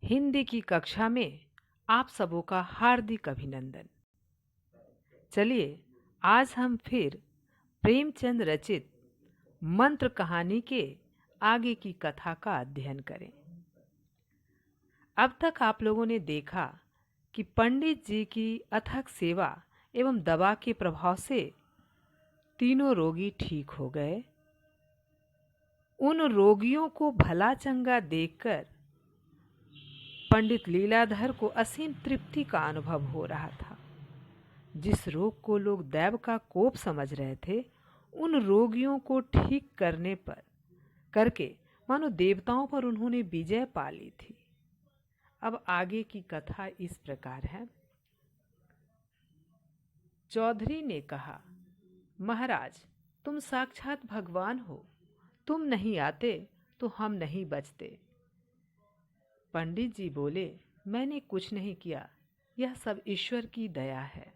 हिंदी की कक्षा में आप सबों का हार्दिक अभिनंदन। चलिए आज हम फिर प्रेमचंद रचित मंत्र कहानी के आगे की कथा का अध्ययन करें। अब तक आप लोगों ने देखा कि पंडित जी की अथक सेवा एवं दवा के प्रभाव से तीनों रोगी ठीक हो गए। उन रोगियों को भला चंगा देखकर पंडित लीलाधर को असीम तृप्ति का अनुभव हो रहा था। जिस रोग को लोग दैव का कोप समझ रहे थे, उन रोगियों को ठीक करके मानो देवताओं पर उन्होंने विजय पा ली थी। अब आगे की कथा इस प्रकार है। चौधरी ने कहा, महाराज तुम साक्षात भगवान हो, तुम नहीं आते तो हम नहीं बचते। पंडित जी बोले, मैंने कुछ नहीं किया, यह सब ईश्वर की दया है।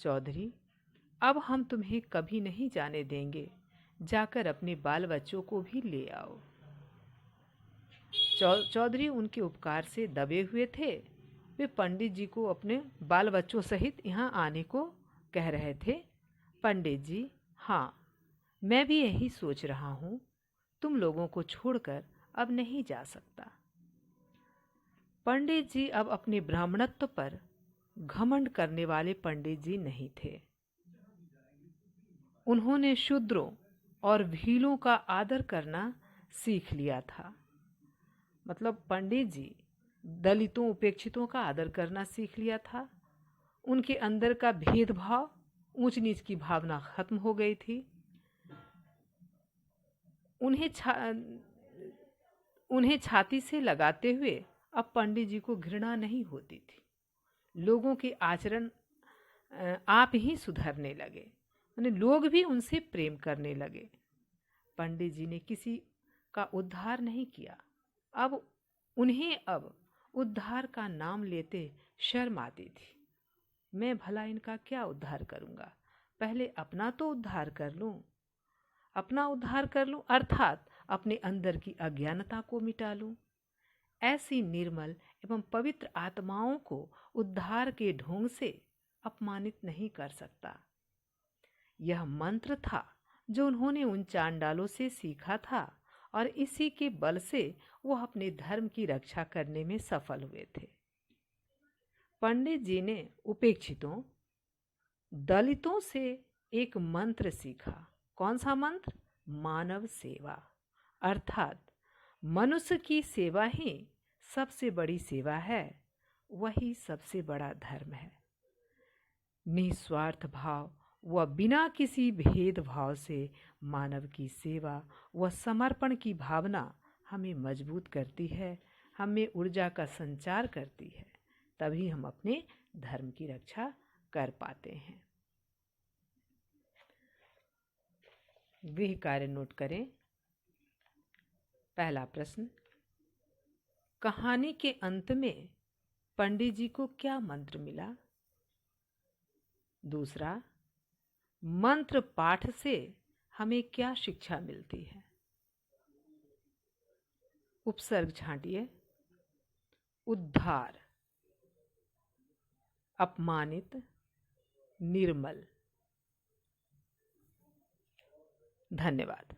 चौधरी, अब हम तुम्हें कभी नहीं जाने देंगे, जाकर अपने बाल बच्चों को भी ले आओ। चौधरी उनके उपकार से दबे हुए थे। वे पंडित जी को अपने बाल बच्चों सहित यहाँ आने को कह रहे थे। पंडित जी, हाँ मैं भी यही सोच रहा हूँ, तुम लोगों को छोड़कर अब नहीं जा सकता। पंडित जी अब अपने ब्राह्मणत्व पर घमंड करने वाले पंडित जी नहीं थे। उन्होंने शूद्रों और भीलों का आदर करना सीख लिया था। मतलब पंडित जी दलितों उपेक्षितों का आदर करना सीख लिया था। उनके अंदर का भेदभाव, ऊंच नीच की भावना खत्म हो गई थी। उन्हें छाती से लगाते हुए अब पंडित जी को घृणा नहीं होती थी। लोगों के आचरण आप ही सुधरने लगे, यानी लोग भी उनसे प्रेम करने लगे। पंडित जी ने किसी का उद्धार नहीं किया। अब उन्हें उद्धार का नाम लेते शर्म आती थी। मैं भला इनका क्या उद्धार करूंगा, पहले अपना तो उद्धार कर लूं। अपना उद्धार कर लूं अर्थात अपने अंदर की अज्ञानता को मिटा लूं। ऐसी निर्मल एवं पवित्र आत्माओं को उद्धार के ढोंग से अपमानित नहीं कर सकता। यह मंत्र था जो उन्होंने उन चांडालों से सीखा था और इसी के बल से वह अपने धर्म की रक्षा करने में सफल हुए थे। पंडित जी ने उपेक्षितों, दलितों से एक मंत्र सीखा। कौन सा मंत्र? मानव सेवा, अर्थात मनुष्य की सेवा ही सबसे बड़ी सेवा है, वही सबसे बड़ा धर्म है। निस्वार्थ भाव व बिना किसी भेदभाव से मानव की सेवा व समर्पण की भावना हमें मजबूत करती है, हमें ऊर्जा का संचार करती है, तभी हम अपने धर्म की रक्षा कर पाते हैं। गृह कार्य नोट करें। पहला प्रश्न, कहानी के अंत में पंडित जी को क्या मंत्र मिला? दूसरा, मंत्र पाठ से हमें क्या शिक्षा मिलती है? उपसर्ग छांटिए। उद्धार, अपमानित, निर्मल। धन्यवाद।